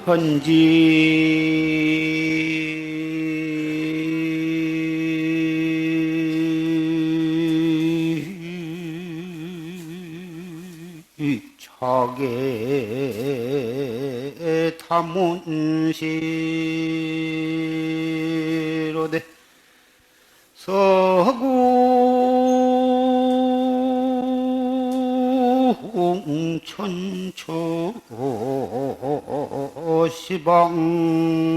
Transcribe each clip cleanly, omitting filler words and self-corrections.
천지 자계 타문시로되 서구 천처 시방으로구나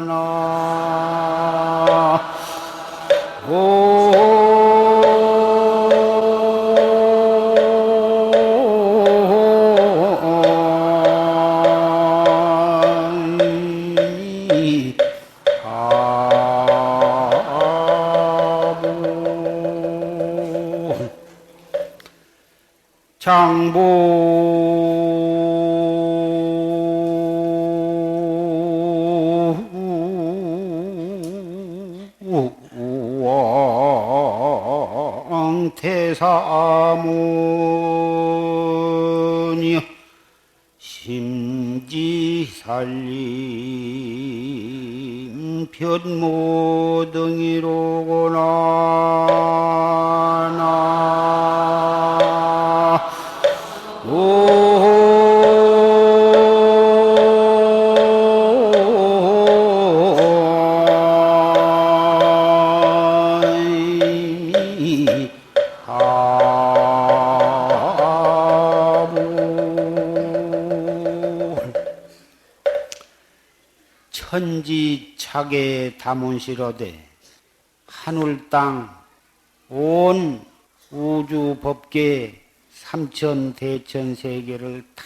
나 장보왕 태사문이여 심지살림 변모등이로구나 나 천지차계 다문시로되 하늘 땅 온 우주 법계 삼천 대천 세계를 다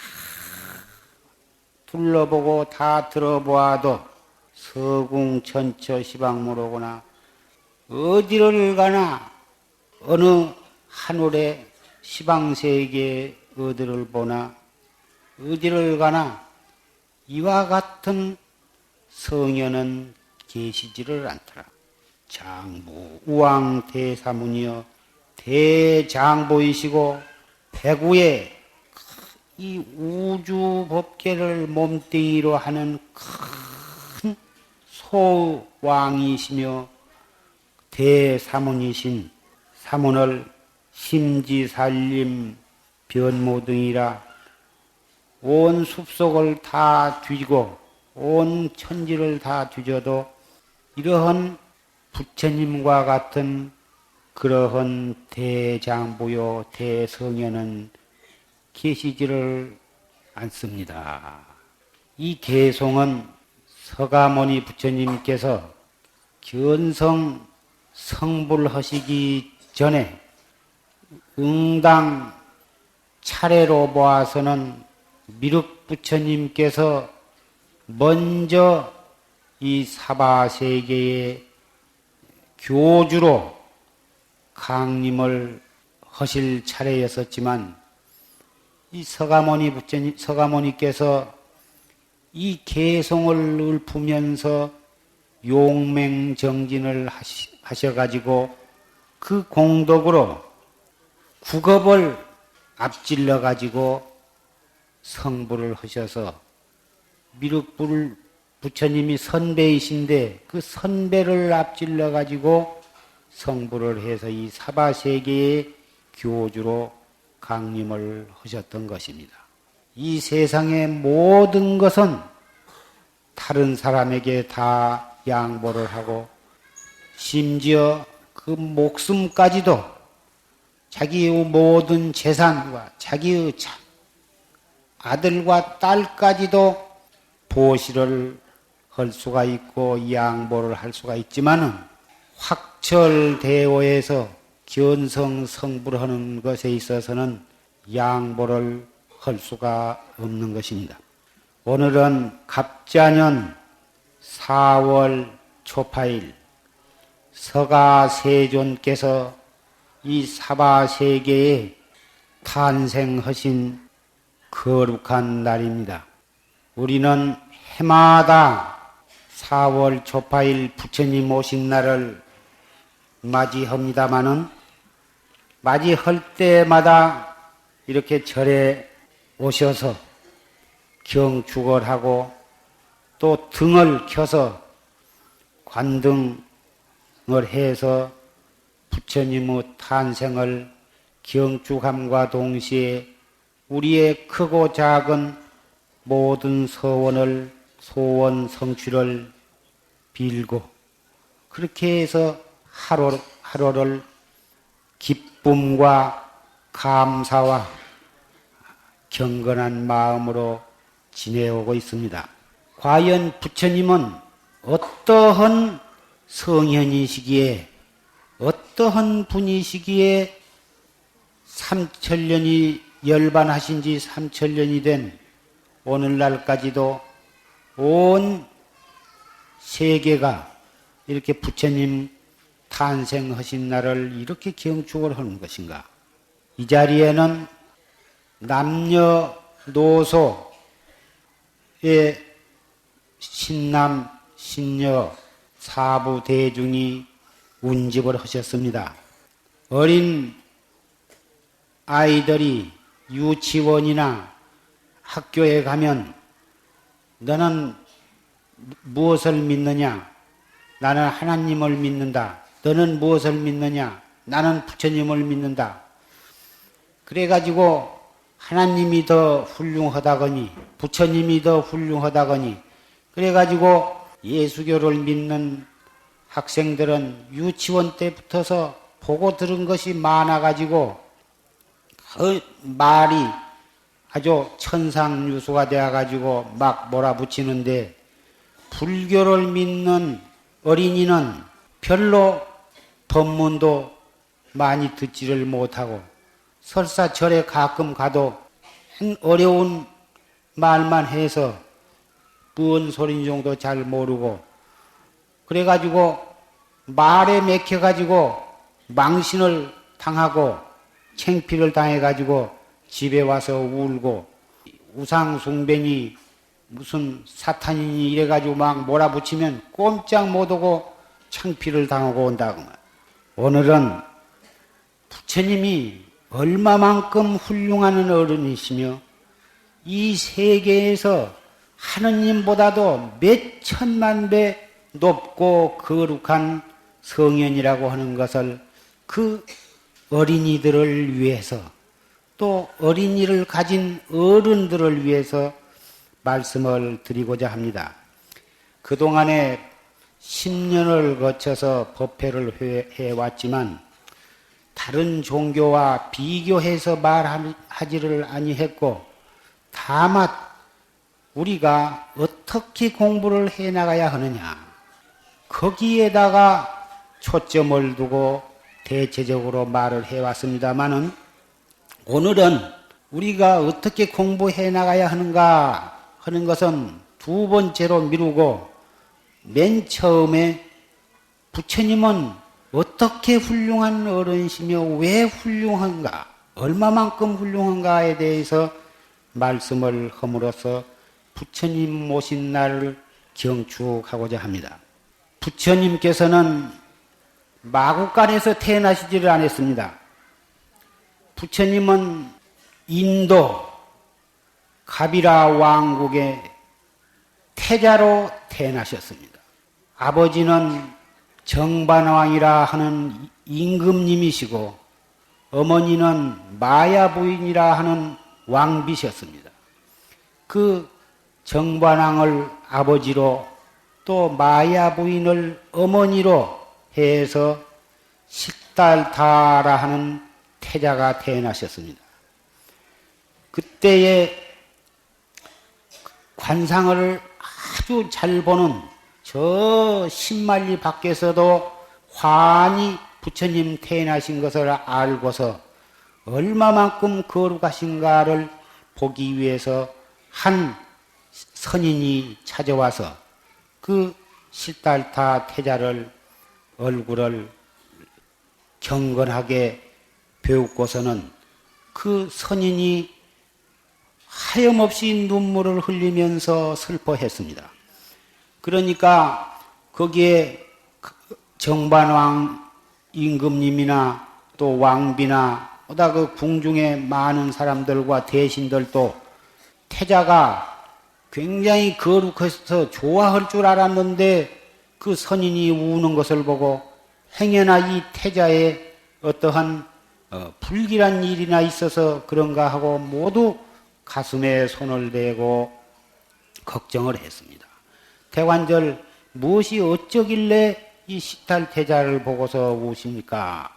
둘러보고 다 들어보아도 서궁천처 시방무로구나 어디를 가나 어느 하늘의 시방세계 어디를 보나 어디를 가나 이와 같은 성현은 계시지를 않더라. 장부 우왕 대사문이여 대장보이시고 백우의 이 우주 법계를 몸뚱이로 하는 큰 소왕이시며 대사문이신 사문을 심지살림 변모등이라 온 숲속을 다 뒤지고 온 천지를 다 뒤져도 이러한 부처님과 같은 그러한 대장부요 대성현은 계시지를 않습니다. 이 개송은 서가모니 부처님께서 견성 성불하시기 전에 응당 차례로 보아서는 미륵 부처님께서 먼저 이 사바세계의 교주로 강림을 하실 차례였었지만 이 서가모니 부처님, 서가모니께서 이 개송을 읊으면서 용맹정진을 하셔가지고 그 공덕으로 국업을 앞질러가지고 성불을 하셔서 미륵불 부처님이 선배이신데 그 선배를 앞질러가지고 성불을 해서 이 사바세계의 교주로 강림을 하셨던 것입니다. 이 세상의 모든 것은 다른 사람에게 다 양보를 하고 심지어 그 목숨까지도 자기의 모든 재산과 자기의 아들과 딸까지도 보시를 할 수가 있고 양보를 할 수가 있지만은 확철대오에서 견성 성불하는 것에 있어서는 양보를 할 수가 없는 것입니다. 오늘은 갑자년 4월 초파일 서가세존께서 이 사바세계에 탄생하신 거룩한 날입니다. 우리는 해마다 4월 초파일 부처님 오신 날을 맞이합니다마는 맞이할 때마다 이렇게 절에 오셔서 경축을 하고 또 등을 켜서 관등을 해서 부처님의 탄생을 경축함과 동시에 우리의 크고 작은 모든 소원 성취를 빌고 그렇게 해서 하루를 기쁨과 감사와 경건한 마음으로 지내오고 있습니다. 과연 부처님은 어떠한 성현이시기에 어떠한 분이시기에 3000년이 열반하신 지 3000년이 된 오늘날까지도 온 세계가 이렇게 부처님 탄생하신 날을 이렇게 경축을 하는 것인가? 이 자리에는 남녀노소의 신남, 신녀, 사부 대중이 운집을 하셨습니다. 어린 아이들이 유치원이나 학교에 가면 너는 무엇을 믿느냐? 나는 하나님을 믿는다. 너는 무엇을 믿느냐? 나는 부처님을 믿는다. 그래가지고 하나님이 더 훌륭하다거니 부처님이 더 훌륭하다거니 그래가지고 예수교를 믿는 학생들은 유치원 때부터서 보고 들은 것이 많아가지고 그 말이 아주 천상유수가 되어가지고 막 몰아붙이는데 불교를 믿는 어린이는 별로 법문도 많이 듣지를 못하고 설사 절에 가끔 가도 어려운 말만 해서 무슨 소리인 정도 잘 모르고 그래가지고 말에 맥혀가지고 망신을 당하고 창피를 당해가지고 집에 와서 울고 우상숭배니 무슨 사탄이니 이래가지고 막 몰아붙이면 꼼짝 못하고 창피를 당하고 온다고. 오늘은 부처님이 얼마만큼 훌륭한 어른이시며 이 세계에서 하느님보다도 몇 천만 배 높고 거룩한 성현이라고 하는 것을 그 어린이들을 위해서 또 어린이를 가진 어른들을 위해서 말씀을 드리고자 합니다. 그동안에 10년을 거쳐서 법회를 해왔지만 다른 종교와 비교해서 말하지를 아니했고 다만 우리가 어떻게 공부를 해나가야 하느냐 거기에다가 초점을 두고 대체적으로 말을 해왔습니다마는 오늘은 우리가 어떻게 공부해 나가야 하는가 하는 것은 두 번째로 미루고 맨 처음에 부처님은 어떻게 훌륭한 어른이시며 왜 훌륭한가 얼마만큼 훌륭한가에 대해서 말씀을 함으로써 부처님 모신 날을 경축하고자 합니다. 부처님께서는 마국간에서 태어나시지를 않았습니다. 부처님은 인도 가비라 왕국의 태자로 태어나셨습니다. 아버지는 정반왕이라 하는 임금님이시고 어머니는 마야 부인이라 하는 왕비셨습니다. 그 정반왕을 아버지로 또 마야 부인을 어머니로 해서 식달타라 하는 태자가 태어나셨습니다. 그때의 관상을 아주 잘 보는 저 신만리 밖에서도 환히 부처님 태어나신 것을 알고서 얼마만큼 거룩하신가를 보기 위해서 한 선인이 찾아와서 그 식달타 태자를 얼굴을 경건하게 배우고서는 그 선인이 하염없이 눈물을 흘리면서 슬퍼했습니다. 그러니까 거기에 정반왕 임금님이나 또 왕비나 보다 그 궁중에 많은 사람들과 대신들도 태자가 굉장히 거룩해서 좋아할 줄 알았는데 그 선인이 우는 것을 보고 행여나 이 태자에 어떠한 불길한 일이나 있어서 그런가 하고 모두 가슴에 손을 대고 걱정을 했습니다. 대관절 무엇이 어쩌길래 이 식탈태자를 보고서 우십니까?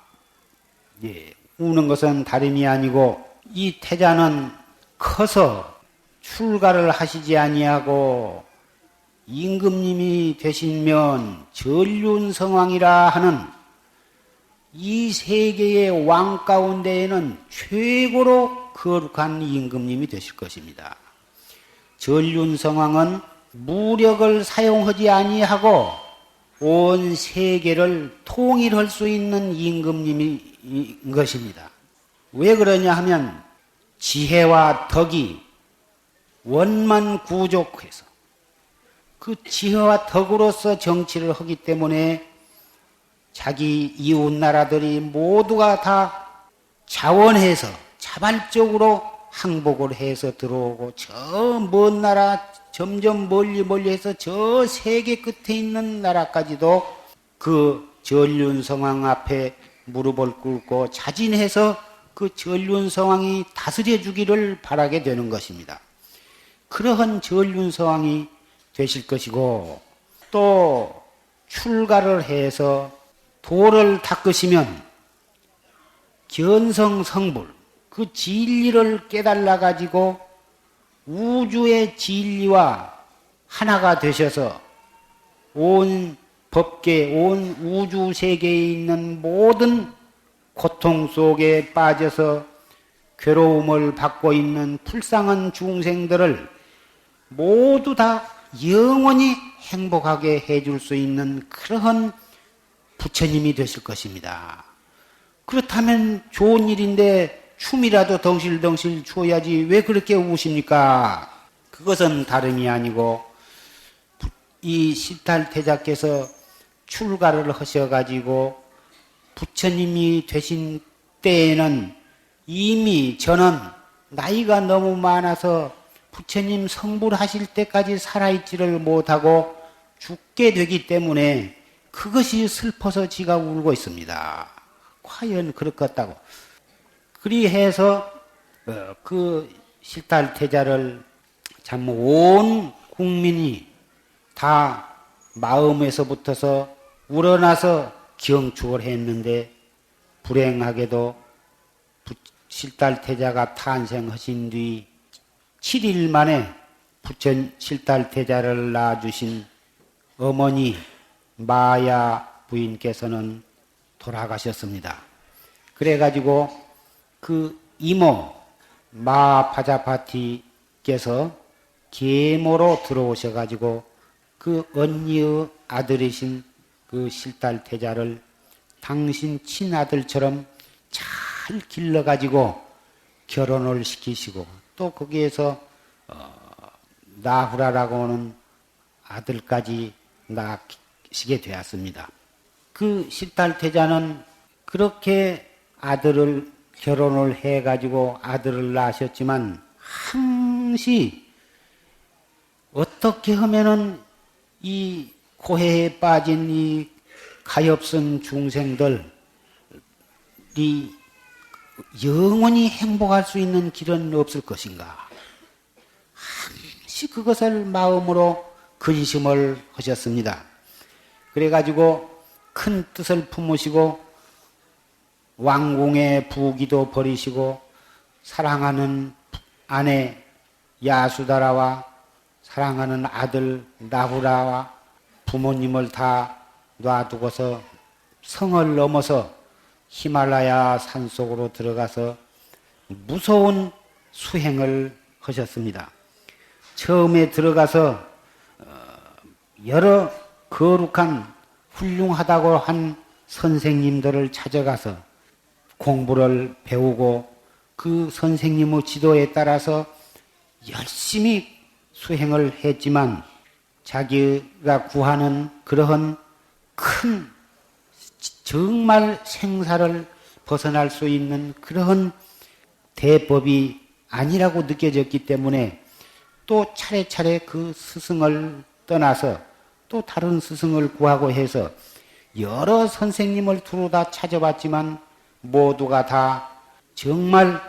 예, 우는 것은 다름이 아니고 이 태자는 커서 출가를 하시지 아니하고 임금님이 되시면 전륜성왕이라 하는 이 세계의 왕 가운데에는 최고로 거룩한 임금님이 되실 것입니다. 전륜성왕은 무력을 사용하지 아니하고 온 세계를 통일할 수 있는 임금님인 것입니다. 왜 그러냐 하면 지혜와 덕이 원만구족해서 그 지혜와 덕으로서 정치를 하기 때문에 자기 이웃 나라들이 모두가 다 자원해서 자발적으로 항복을 해서 들어오고 저 먼 나라 점점 멀리 해서 저 세계 끝에 있는 나라까지도 그 전륜성왕 앞에 무릎을 꿇고 자진해서 그 전륜성왕이 다스려 주기를 바라게 되는 것입니다. 그러한 전륜성왕이 되실 것이고 또 출가를 해서 도를 닦으시면 견성성불 그 진리를 깨달아 가지고 우주의 진리와 하나가 되셔서 온 법계, 온 우주 세계에 있는 모든 고통 속에 빠져서 괴로움을 받고 있는 불쌍한 중생들을 모두 다 영원히 행복하게 해줄 수 있는 그러한 부처님이 되실 것입니다. 그렇다면 좋은 일인데 춤이라도 덩실덩실 추어야지 왜 그렇게 우십니까? 그것은 다름이 아니고 이 식탈태자께서 출가를 하셔가지고 부처님이 되신 때에는 이미 저는 나이가 너무 많아서 부처님 성불하실 때까지 살아있지를 못하고 죽게 되기 때문에 그것이 슬퍼서 지가 울고 있습니다. 과연 그렇겠다고. 그리해서 그 식탈태자를 참 온 국민이 다 마음에서부터서 우러나서 경축을 했는데 불행하게도 식탈태자가 탄생하신 뒤 7일 만에 식탈태자를 낳아주신 어머니 마야 부인께서는 돌아가셨습니다. 그래가지고 그 이모 마파자파티께서 계모로 들어오셔가지고 그 언니의 아들이신 그 식탈태자를 당신 친아들처럼 잘 길러가지고 결혼을 시키시고 또 거기에서 나후라라고 하는 아들까지 낳으시게 되었습니다. 그 식탈태자는 그렇게 아들을 결혼을 해가지고 아들을 낳으셨지만 항시 어떻게 하면은 이 고해에 빠진 이 가엾은 중생들이 영원히 행복할 수 있는 길은 없을 것인가? 항시 그것을 마음으로 근심을 하셨습니다. 그래가지고 큰 뜻을 품으시고 왕궁의 부귀도 버리시고 사랑하는 아내 야수다라와 사랑하는 아들 나후라와 부모님을 다 놔두고서 성을 넘어서 히말라야 산속으로 들어가서 무서운 수행을 하셨습니다. 처음에 들어가서 여러 거룩한 훌륭하다고 한 선생님들을 찾아가서 공부를 배우고 그 선생님의 지도에 따라서 열심히 수행을 했지만 자기가 구하는 그러한 큰 정말 생사를 벗어날 수 있는 그러한 대법이 아니라고 느껴졌기 때문에 또 차례차례 그 스승을 떠나서 또 다른 스승을 구하고 해서 여러 선생님을 두루 다 찾아봤지만 모두가 다 정말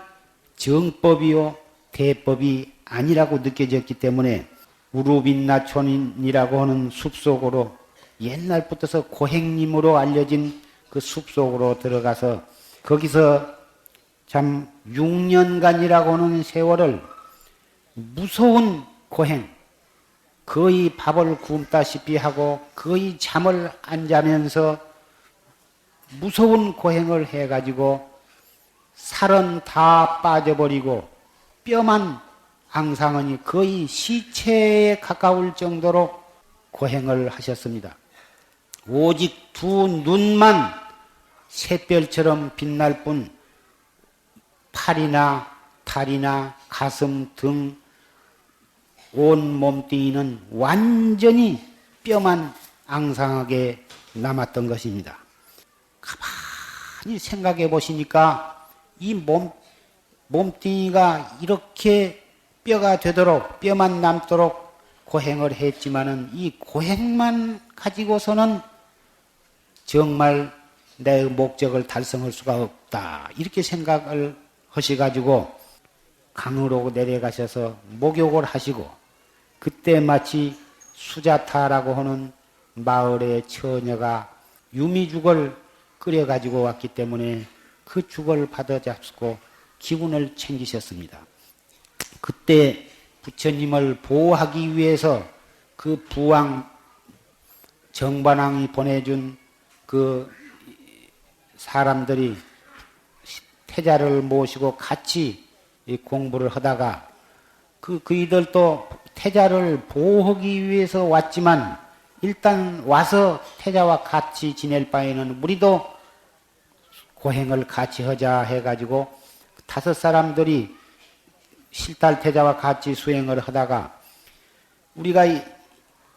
정법이요 대법이 아니라고 느껴졌기 때문에 우루빈나촌이라고 하는 숲속으로 옛날부터서 고행님으로 알려진 그 숲속으로 들어가서 거기서 참 6년간이라고 하는 세월을 무서운 고행, 거의 밥을 굶다시피 하고 거의 잠을 안 자면서 무서운 고행을 해가지고 살은 다 빠져버리고 뼈만 앙상하니 거의 시체에 가까울 정도로 고행을 하셨습니다. 오직 두 눈만 샛별처럼 빛날 뿐 팔이나 다리나 가슴 등 온 몸뚱이는 완전히 뼈만 앙상하게 남았던 것입니다. 가만히 생각해 보시니까 이 몸뚱이가 이렇게 뼈가 되도록 뼈만 남도록 고행을 했지만은 이 고행만 가지고서는 정말 내 목적을 달성할 수가 없다. 이렇게 생각을 하셔가지고 강으로 내려가셔서 목욕을 하시고 그때 마치 수자타라고 하는 마을의 처녀가 유미죽을 끓여가지고 왔기 때문에 그 죽을 받아 잡수고 기운을 챙기셨습니다. 그때 부처님을 보호하기 위해서 그 부왕 정반왕이 보내준 그 사람들이 태자를 모시고 같이 공부를 하다가 그이들도 태자를 보호하기 위해서 왔지만 일단 와서 태자와 같이 지낼 바에는 우리도 고행을 같이 하자 해가지고 5 사람들이 실달태자와 같이 수행을 하다가 우리가 이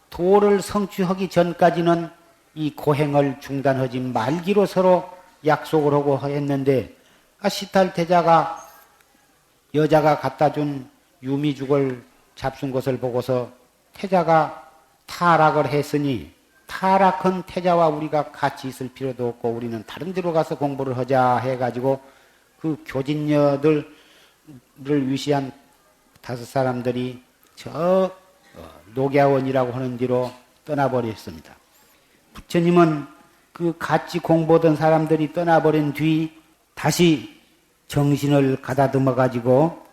도를 성취하기 전까지는 이 고행을 중단하지 말기로 서로 약속을 하고 했는데 실달태자가 여자가 갖다 준 유미죽을 잡순 것을 보고서 태자가 타락을 했으니 타락한 태자와 우리가 같이 있을 필요도 없고 우리는 다른 데로 가서 공부를 하자 해가지고 그 교진녀들을 위시한 5 사람들이 저 녹야원이라고 하는 데로 떠나버렸습니다. 부처님은 그 같이 공부하던 사람들이 떠나버린 뒤 다시 정신을 가다듬어 가지고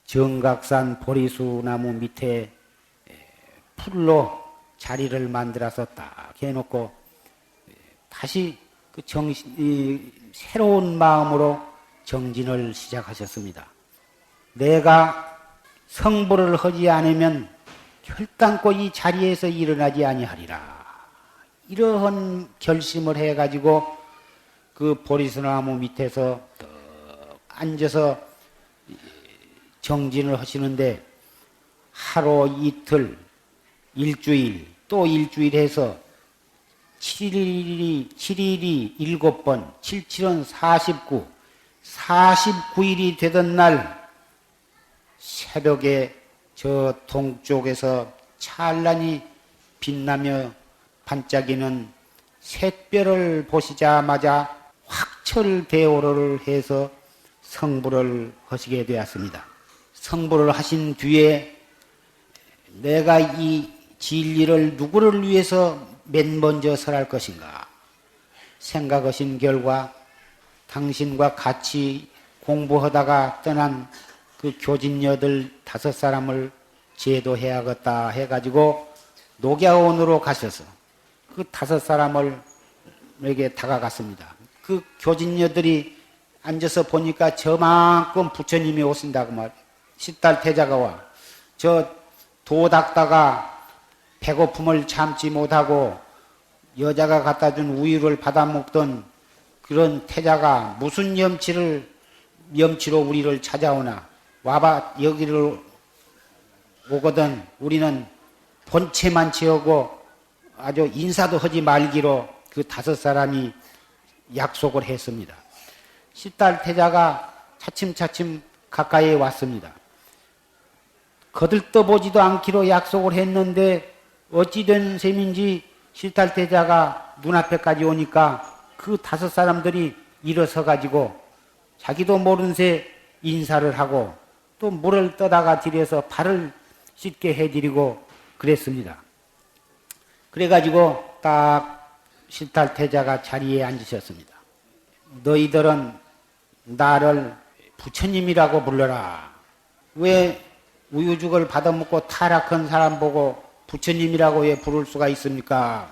정각산 보리수 나무 밑에 풀로 자리를 만들어서 딱 해놓고 다시 그 새로운 마음으로 정진을 시작하셨습니다. 내가 성불을 하지 않으면 결단코 이 자리에서 일어나지 아니하리라. 이러한 결심을 해가지고 그 보리수나무 밑에서 앉아서 정진을 하시는데 하루 이틀, 일주일, 또 일주일 해서 7일이 7번, 77은 49, 49일이 되던 날 새벽에 저 동쪽에서 찬란히 빛나며 반짝이는 샛별을 보시자마자 확철대오를 해서 성불을 하시게 되었습니다. 성불을 하신 뒤에 내가 이 진리를 누구를 위해서 맨 먼저 설할 것인가 생각하신 결과 당신과 같이 공부하다가 떠난 그 교진녀들 5 사람을 제도해야겠다 해가지고 녹야원으로 가셔서 그 5 사람에게 다가갔습니다. 그 교진녀들이 앉아서 보니까 저만큼 부처님이 오신다고 말이에요. 십달태자가 와. 저 도 닦다가 배고픔을 참지 못하고 여자가 갖다 준 우유를 받아 먹던 그런 태자가 무슨 염치로 우리를 찾아오나. 와봐 여기를 오거든 우리는 본체만 채우고 아주 인사도 하지 말기로 그 5 사람이 약속을 했습니다. 십달태자가 차츰차츰 가까이 왔습니다. 거들떠보지도 않기로 약속을 했는데 어찌 된 셈인지 실탈태자가 눈앞에까지 오니까 그 5사람들이 일어서 가지고 자기도 모른 새 인사를 하고 또 물을 떠다가 들여서 발을 씻게 해드리고 그랬습니다. 그래가지고 딱 실탈태자가 자리에 앉으셨습니다. 너희들은 나를 부처님이라고 불러라. 왜 우유죽을 받아먹고 타락한 사람 보고 부처님이라고 왜 부를 수가 있습니까?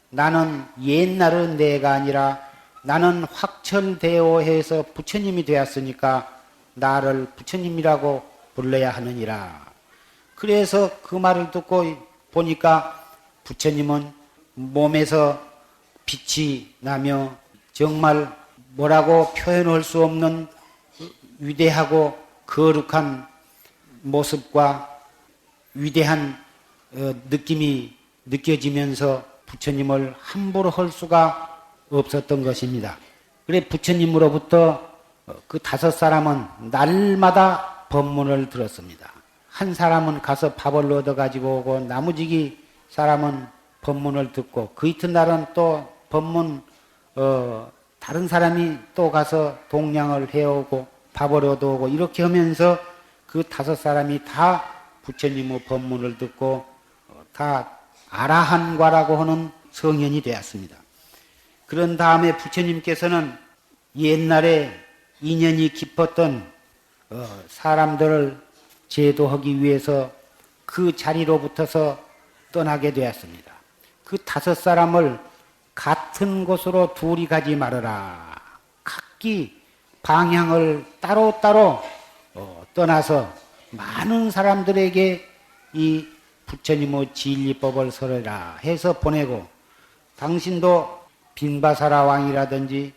나는 옛날은 내가 아니라 나는 확철대오해서 부처님이 되었으니까 나를 부처님이라고 불러야 하느니라. 그래서 그 말을 듣고 보니까 부처님은 몸에서 빛이 나며 정말 뭐라고 표현할 수 없는 위대하고 거룩한 모습과 위대한 느낌이 느껴지면서 부처님을 함부로 할 수가 없었던 것입니다. 그래 부처님으로부터 그 5사람은 날마다 법문을 들었습니다. 한 사람은 가서 밥을 얻어가지고 오고 나머지 사람은 법문을 듣고 그 이튿날은 또 법문 다른 사람이 또 가서 동량을 해오고 밥을 얻어오고 이렇게 하면서 그 5사람이 다 부처님의 법문을 듣고 다 아라한과라고 하는 성현이 되었습니다. 그런 다음에 부처님께서는 옛날에 인연이 깊었던 사람들을 제도하기 위해서 그 자리로부터서 떠나게 되었습니다. 그 5사람을 같은 곳으로 둘이 가지 말아라. 각기 방향을 따로따로 떠나서 많은 사람들에게 이 부처님의 진리법을 설해라 해서 보내고 당신도 빈바사라 왕이라든지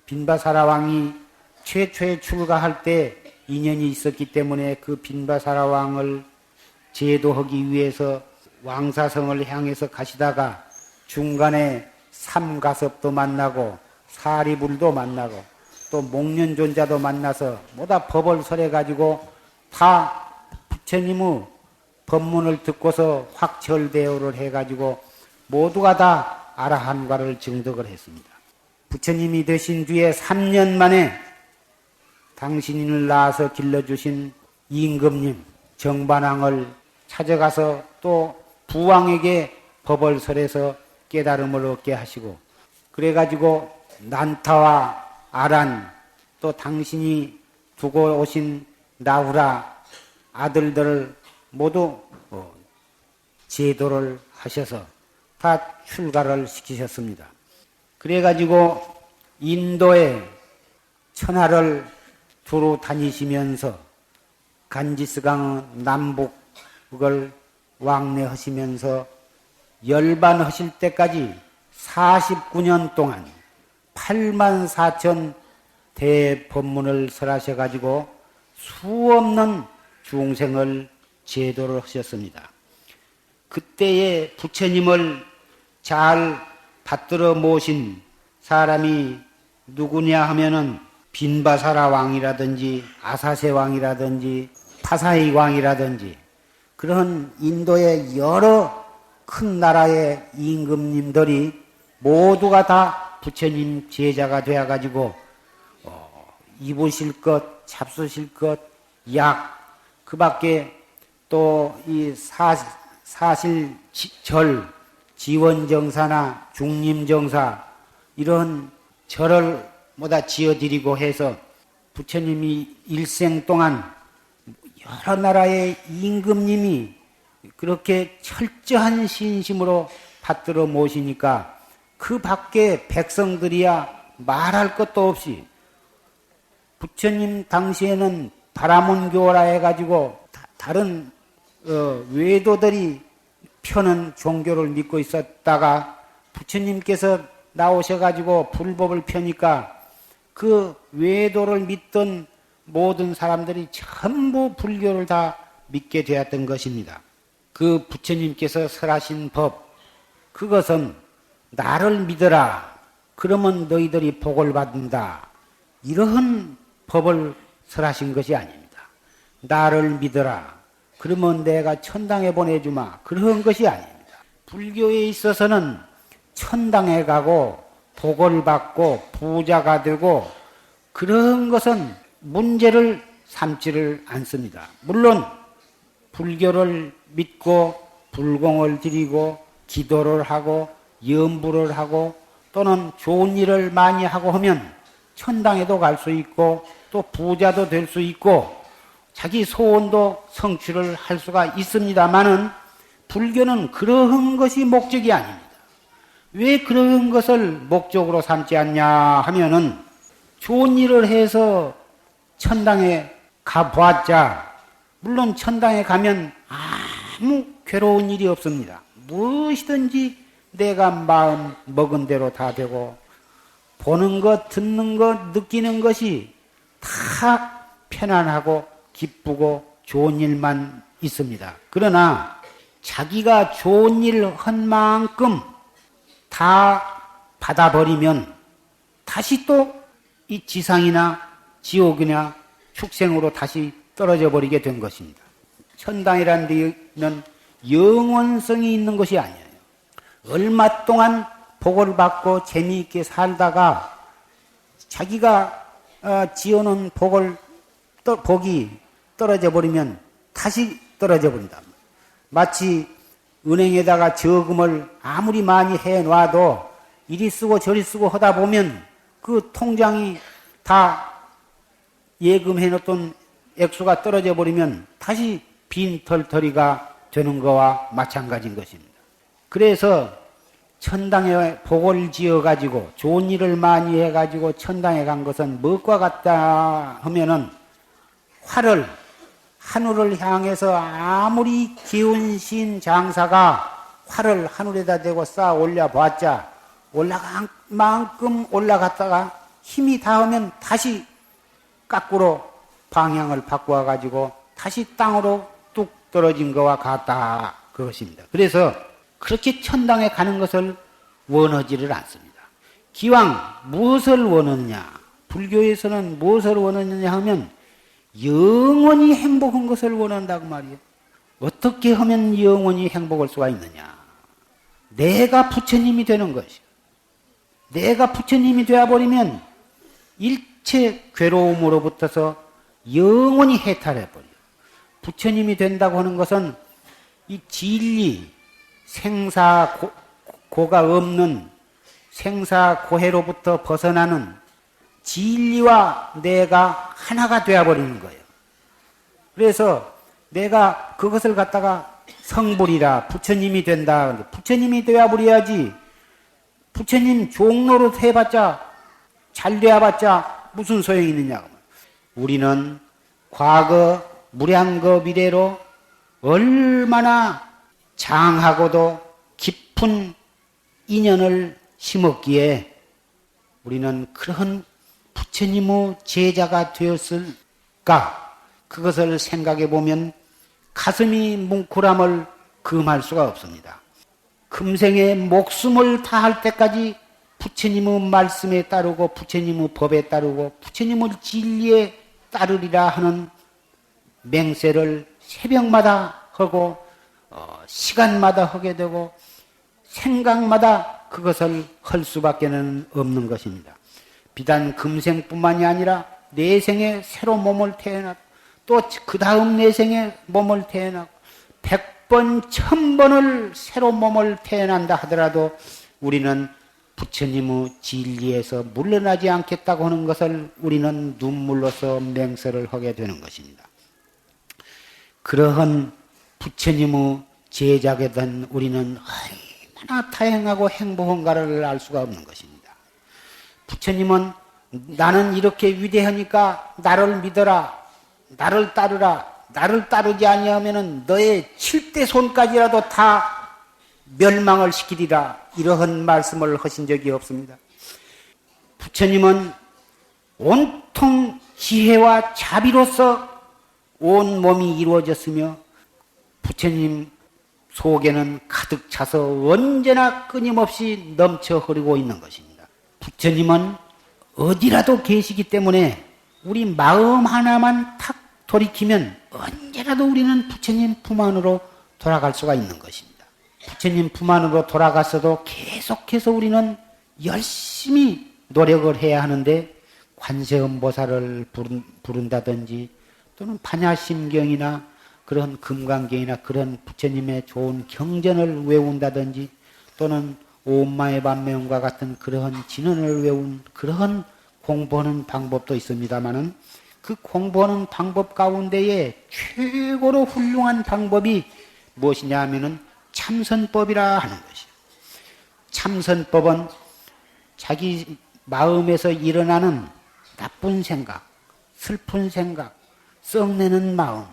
빈바사라 왕이 최초에 출가할 때 인연이 있었기 때문에 그 빈바사라 왕을 제도하기 위해서 왕사성을 향해서 가시다가 중간에 삼가섭도 만나고 사리불도 만나고 또 목련존자도 만나서 뭐다 법을 설해가지고 다 부처님의 법문을 듣고서 확철대오를 해가지고 모두가 다 아라한과를 증득을 했습니다. 부처님이 되신 뒤에 3년 만에 당신을 낳아서 길러주신 임금님 정반왕을 찾아가서 또 부왕에게 법을 설해서 깨달음을 얻게 하시고 그래가지고 난타와 아란 또 당신이 두고 오신 나후라 아들들을 모두 제도를 하셔서 다 출가를 시키셨습니다. 그래가지고 인도에 천하를 두루 다니시면서 간지스강 남북을 왕래하시면서 열반하실 때까지 49년 동안 8만 4천 대법문을 설하셔가지고 수없는 중생을 제도를 하셨습니다. 그때에 부처님을 잘 받들어 모신 사람이 누구냐 하면은 빈바사라 왕이라든지 아사세 왕이라든지 타사이 왕이라든지 그런 인도의 여러 큰 나라의 임금님들이 모두가 다 부처님 제자가 되어가지고 입으실 것, 잡수실 것, 약, 그 밖에 또 이 사실절, 지원정사나 중림정사 이런 절을 뭐다 지어드리고 해서 부처님이 일생 동안 여러 나라의 임금님이 그렇게 철저한 신심으로 받들어 모시니까 그 밖에 백성들이야 말할 것도 없이 부처님 당시에는 바라문교라 해가지고 다른 외도들이 펴는 종교를 믿고 있었다가 부처님께서 나오셔가지고 불법을 펴니까 그 외도를 믿던 모든 사람들이 전부 불교를 다 믿게 되었던 것입니다. 그 부처님께서 설하신 법, 그것은 나를 믿어라. 그러면 너희들이 복을 받는다. 이러한 법을 설하신 것이 아닙니다. 나를 믿어라. 그러면 내가 천당에 보내주마. 그런 것이 아닙니다. 불교에 있어서는 천당에 가고 복을 받고 부자가 되고 그런 것은 문제를 삼지를 않습니다. 물론 불교를 믿고 불공을 드리고 기도를 하고 염불을 하고 또는 좋은 일을 많이 하고 하면 천당에도 갈 수 있고 또 부자도 될 수 있고 자기 소원도 성취를 할 수가 있습니다마는 불교는 그러한 것이 목적이 아닙니다. 왜 그런 것을 목적으로 삼지 않냐 하면은 좋은 일을 해서 천당에 가보았자 물론 천당에 가면 아무 괴로운 일이 없습니다. 무엇이든지 내가 마음 먹은 대로 다 되고 보는 것, 듣는 것, 느끼는 것이 다 편안하고 기쁘고 좋은 일만 있습니다. 그러나 자기가 좋은 일을 한 만큼 다 받아버리면 다시 또 이 지상이나 지옥이나 축생으로 다시 떨어져 버리게 된 것입니다. 천당이라는 데는 영원성이 있는 것이 아니에요. 얼마 동안 복을 받고 재미있게 살다가 자기가 지어놓은 복이 떨어져 버리면 다시 떨어져 버린다. 마치 은행에다가 저금을 아무리 많이 해놔도 이리 쓰고 저리 쓰고 하다 보면 그 통장이 다 예금해놓던 액수가 떨어져 버리면 다시 빈털터리가 되는 거와 마찬가지인 것입니다. 그래서 천당에 복을 지어가지고 좋은 일을 많이 해가지고 천당에 간 것은 무엇과 같다 하면은 하늘을 향해서 아무리 기운신 장사가 활을 하늘에다 대고 쌓아 올려봤자 올라간 만큼 올라갔다가 힘이 닿으면 다시 거꾸로 방향을 바꿔가지고 다시 땅으로 뚝 떨어진 것과 같다 그것입니다. 그래서 그렇게 천당에 가는 것을 원하지를 않습니다. 기왕 무엇을 원하느냐 불교에서는 무엇을 원하느냐 하면 영원히 행복한 것을 원한다고 말이에요. 어떻게 하면 영원히 행복할 수가 있느냐. 내가 부처님이 되는 것이요. 내가 부처님이 되어버리면 일체 괴로움으로부터서 영원히 해탈해버려요. 부처님이 된다고 하는 것은 이 진리, 생사고가 없는 생사고해로부터 벗어나는 진리와 내가 하나가 되어버리는 거예요. 그래서 내가 그것을 갖다가 성불이라 부처님이 된다. 부처님이 되어버려야지. 부처님 종로로 해봤자 잘 되어봤자 무슨 소용이 있느냐. 우리는 과거 무량거 미래로 얼마나 장하고도 깊은 인연을 심었기에 우리는 그런 부처님의 제자가 되었을까? 그것을 생각해 보면 가슴이 뭉클함을 금할 수가 없습니다. 금생에 목숨을 다할 때까지 부처님의 말씀에 따르고 부처님의 법에 따르고 부처님의 진리에 따르리라 하는 맹세를 새벽마다 하고 시간마다 하게 되고 생각마다 그것을 할 수밖에는 없는 것입니다. 비단 금생뿐만이 아니라 내생에 새로 몸을 태어나고 또 그 다음 내생에 몸을 태어나고 100번, 1000번을 새로 몸을 태어난다 하더라도 우리는 부처님의 진리에서 물러나지 않겠다고 하는 것을 우리는 눈물로서 맹세를 하게 되는 것입니다. 그러한 부처님의 제자게 된 우리는 얼마나 다양하고 행복한가를 알 수가 없는 것입니다. 부처님은 나는 이렇게 위대하니까 나를 믿어라, 나를 따르라, 나를 따르지 아니하면은 너의 7대 손까지라도 다 멸망을 시키리라 이러한 말씀을 하신 적이 없습니다. 부처님은 온통 지혜와 자비로서 온 몸이 이루어졌으며 부처님 속에는 가득 차서 언제나 끊임없이 넘쳐 흐르고 있는 것입니다. 부처님은 어디라도 계시기 때문에 우리 마음 하나만 탁 돌이키면 언제나 때라도 우리는 부처님 품 안으로 돌아갈 수가 있는 것입니다. 부처님 품 안으로 돌아갔어도 계속해서 우리는 열심히 노력을 해야 하는데 관세음보살을 부른다든지 또는 반야심경이나 그런 금강경이나 그런 부처님의 좋은 경전을 외운다든지 또는 오엄마의 반매음과 같은 그러한 진언을 외운 그러한 공부하는 방법도 있습니다마는 그 공부하는 방법 가운데에 최고로 훌륭한 방법이 무엇이냐 하면은 참선법이라 하는 것이에요. 참선법은 자기 마음에서 일어나는 나쁜 생각, 슬픈 생각, 썩내는 마음,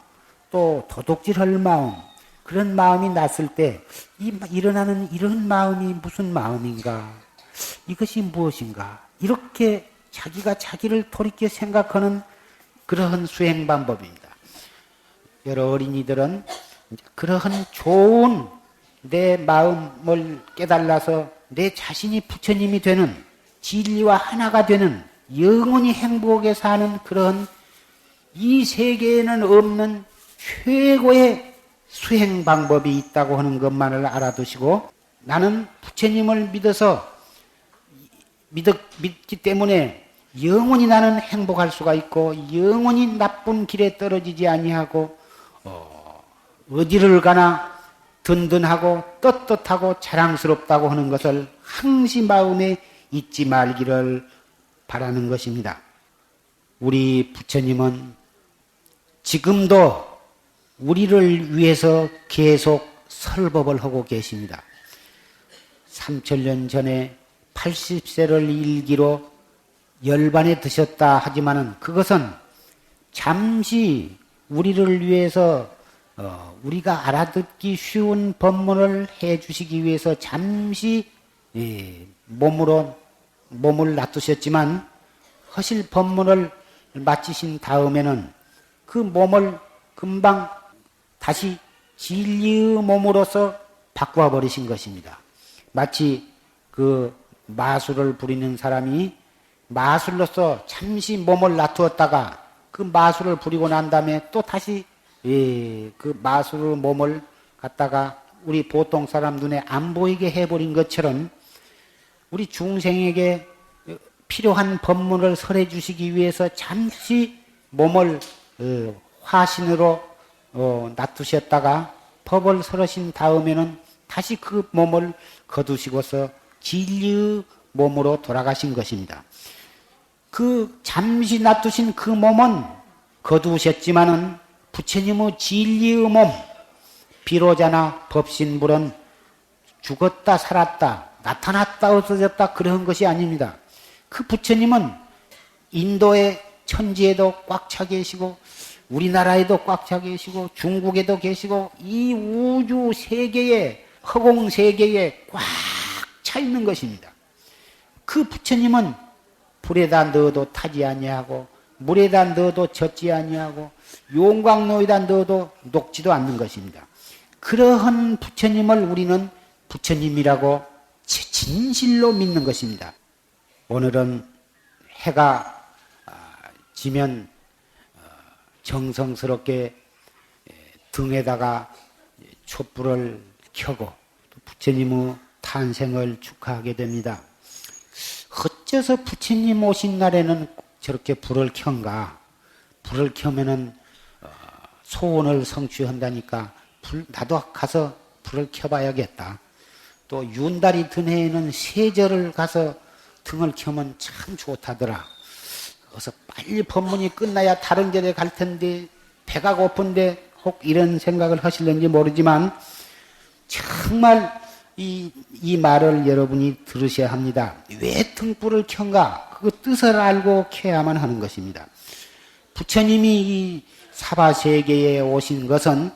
또 도둑질할 마음, 그런 마음이 났을 때 일어나는 이런 마음이 무슨 마음인가? 이것이 무엇인가? 이렇게 자기가 자기를 돌이켜 생각하는 그러한 수행 방법입니다. 여러 어린이들은 그러한 좋은 내 마음을 깨달아서 내 자신이 부처님이 되는 진리와 하나가 되는 영원히 행복하게 사는 그런 이 세계에는 없는 최고의 수행 방법이 있다고 하는 것만을 알아두시고 나는 부처님을 믿기 때문에 영원히 나는 행복할 수가 있고 영원히 나쁜 길에 떨어지지 아니하고 어디를 가나 든든하고 떳떳하고 자랑스럽다고 하는 것을 항시 마음에 잊지 말기를 바라는 것입니다. 우리 부처님은 지금도 우리를 위해서 계속 설법을 하고 계십니다. 3000년 전에 80세를 일기로 열반에 드셨다 하지만은 그것은 잠시 우리를 위해서 우리가 알아듣기 쉬운 법문을 해 주시기 위해서 잠시 몸을 놔두셨지만 허실 법문을 마치신 다음에는 그 몸을 금방 다시 진리의 몸으로서 바꾸어 버리신 것입니다. 마치 그 마술을 부리는 사람이 마술로서 잠시 몸을 놔두었다가 그 마술을 부리고 난 다음에 또 다시 그 마술의 몸을 갖다가 우리 보통 사람 눈에 안 보이게 해버린 것처럼 우리 중생에게 필요한 법문을 설해 주시기 위해서 잠시 몸을 화신으로 놔두셨다가 법을 설하신 다음에는 다시 그 몸을 거두시고서 진리의 몸으로 돌아가신 것입니다. 그 잠시 놔두신 그 몸은 거두셨지만은 부처님의 진리의 몸, 비로자나 법신불은 죽었다 살았다 나타났다 없어졌다 그런 것이 아닙니다. 그 부처님은 인도의 천지에도 꽉 차 계시고 우리나라에도 꽉 차 계시고 중국에도 계시고 이 우주 세계에 허공 세계에 꽉 차 있는 것입니다. 그 부처님은 불에다 넣어도 타지 아니하고 물에다 넣어도 젖지 아니하고 용광로에다 넣어도 녹지도 않는 것입니다. 그러한 부처님을 우리는 부처님이라고 진실로 믿는 것입니다. 오늘은 해가 지면 정성스럽게 등에다가 촛불을 켜고 부처님의 탄생을 축하하게 됩니다. 어째서 부처님 오신 날에는 저렇게 불을 켠가? 불을 켜면은 소원을 성취한다니까 나도 가서 불을 켜봐야겠다. 또 윤달이 든 해에는 세절을 가서 등을 켜면 참 좋다더라. 그래서 빨리 법문이 끝나야 다른 절에 갈 텐데 배가 고픈데 혹 이런 생각을 하실는지 모르지만 정말 이 말을 여러분이 들으셔야 합니다. 왜 등불을 켠가? 그 뜻을 알고 켜야만 하는 것입니다. 부처님이 이 사바세계에 오신 것은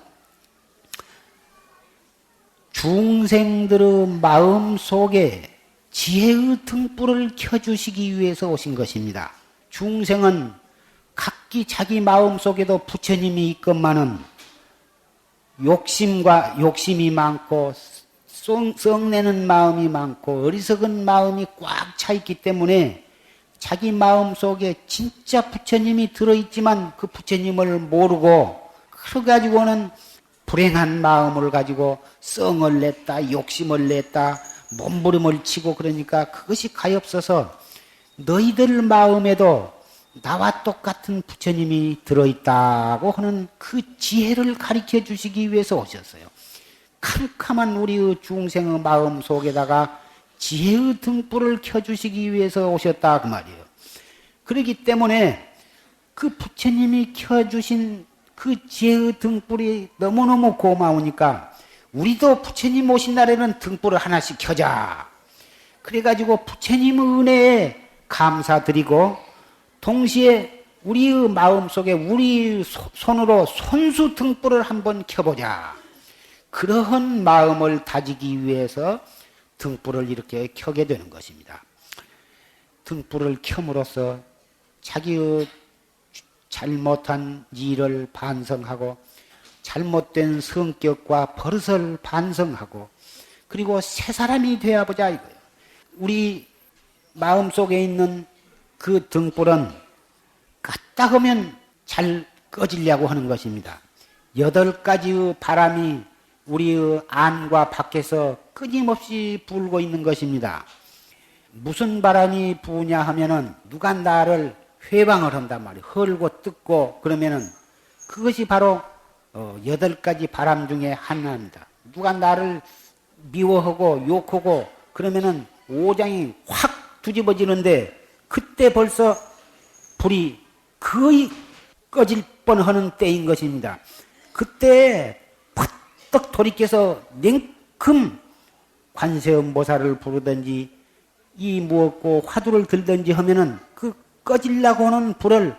중생들의 마음 속에 지혜의 등불을 켜주시기 위해서 오신 것입니다. 중생은 각기 자기 마음 속에도 부처님이 있건만은 욕심이 많고 썩내는 마음이 많고 어리석은 마음이 꽉 차 있기 때문에 자기 마음 속에 진짜 부처님이 들어있지만 그 부처님을 모르고 그래가지고는 불행한 마음을 가지고 썽을 냈다, 욕심을 냈다, 몸부림을 치고 그러니까 그것이 가엾어서 너희들 마음에도 나와 똑같은 부처님이 들어있다고 하는 그 지혜를 가르쳐 주시기 위해서 오셨어요. 캄캄한 우리의 중생의 마음 속에다가 지혜의 등불을 켜주시기 위해서 오셨다 그 말이에요. 그렇기 때문에 그 부처님이 켜주신 그 지혜의 등불이 너무너무 고마우니까 우리도 부처님 오신 날에는 등불을 하나씩 켜자. 그래가지고 부처님의 은혜에 감사드리고 동시에 우리의 마음속에 우리 손으로 손수 등불을 한번 켜보자. 그러한 마음을 다지기 위해서 등불을 이렇게 켜게 되는 것입니다. 등불을 켬으로써 자기의 잘못한 일을 반성하고 잘못된 성격과 버릇을 반성하고 그리고 새 사람이 되어보자 이거예요. 우리 마음속에 있는 그 등불은 껐다 하면 잘 꺼지려고 하는 것입니다. 8가지의 바람이 우리의 안과 밖에서 끊임없이 불고 있는 것입니다. 무슨 바람이 부냐 하면은 누가 나를 회방을 한단 말이에요. 헐고 뜯고 그러면은 그것이 바로 8가지 바람 중에 하나입니다. 누가 나를 미워하고 욕하고 그러면은 오장이 확 뒤집어지는데 그때 벌써 불이 거의 꺼질 뻔하는 때인 것입니다. 그때 퍼뜩 돌이켜서 냉큼 관세음보살을 부르든지 이 무엇고 화두를 들든지 하면은 그 꺼지려고 하는 불을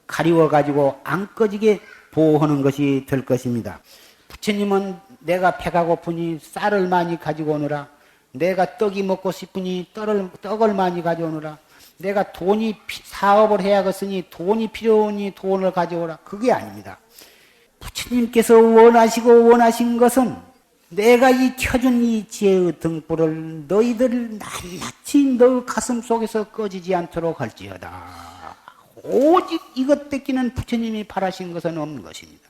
가리워가지고 안 꺼지게 보호하는 것이 될 것입니다. 부처님은 내가 배가 고프니 쌀을 많이 가지고 오느라, 내가 떡이 먹고 싶으니 떡을 많이 가져오느라, 내가 사업을 해야겠으니 돈이 필요하니 돈을 가져오라. 그게 아닙니다. 부처님께서 원하신 것은 내가 이 켜준 이 지혜의 등불을 너희들 낱낱이 너 가슴 속에서 꺼지지 않도록 할지어다. 오직 이것 뺏기는 부처님이 바라신 것은 없는 것입니다.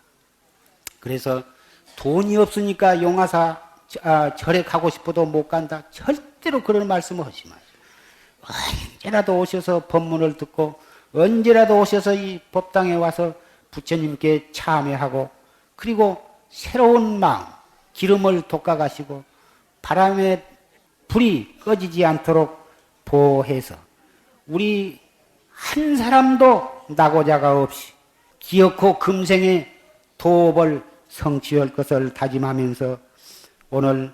그래서 돈이 없으니까 용화사 절에 가고 싶어도 못 간다. 절대로 그런 말씀을 하지 마세요. 언제라도 오셔서 법문을 듣고 언제라도 오셔서 이 법당에 와서 부처님께 참회하고 그리고 새로운 마음 기름을 돋아가시고 바람에 불이 꺼지지 않도록 보호해서 우리 한 사람도 낙오자가 없이 기어코 금생에 도업을 성취할 것을 다짐하면서 오늘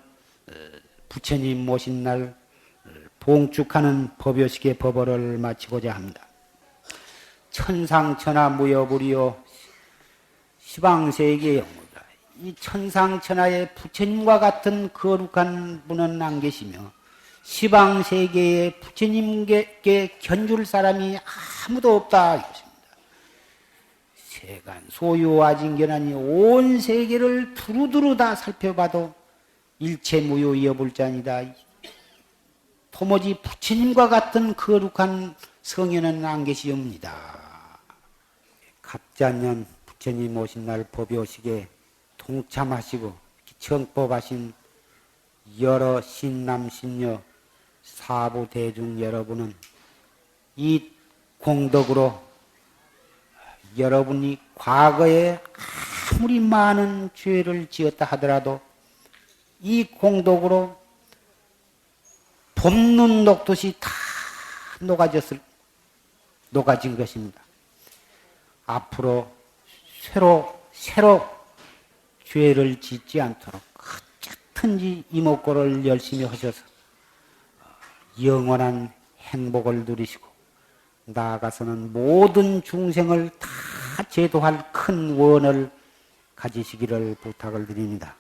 부처님 모신 날 봉축하는 법요식의 법어를 마치고자 합니다. 천상천하 무여불이요 시방세계의 영무다. 이 천상천하의 부처님과 같은 거룩한 분은 안 계시며 시방세계에 부처님께 견줄 사람이 아무도 없다 이것입니다. 세간 소유와진견하니 온 세계를 두루두루 다 살펴봐도 일체무유 여불자니다. 도무지 부처님과 같은 거룩한 성현은 안 계시옵니다. 갑자년 부처님 오신 날 법요식에 동참하시고 정법하신 여러 신남 신녀 사부 대중 여러분은 이 공덕으로 여러분이 과거에 아무리 많은 죄를 지었다 하더라도 이 공덕으로 봄눈 녹듯이 다 녹아진 것입니다. 앞으로 새로 죄를 짓지 않도록 어쨌든지 이목고를 열심히 하셔서 영원한 행복을 누리시고 나아가서는 모든 중생을 다 제도할 큰 원을 가지시기를 부탁을 드립니다.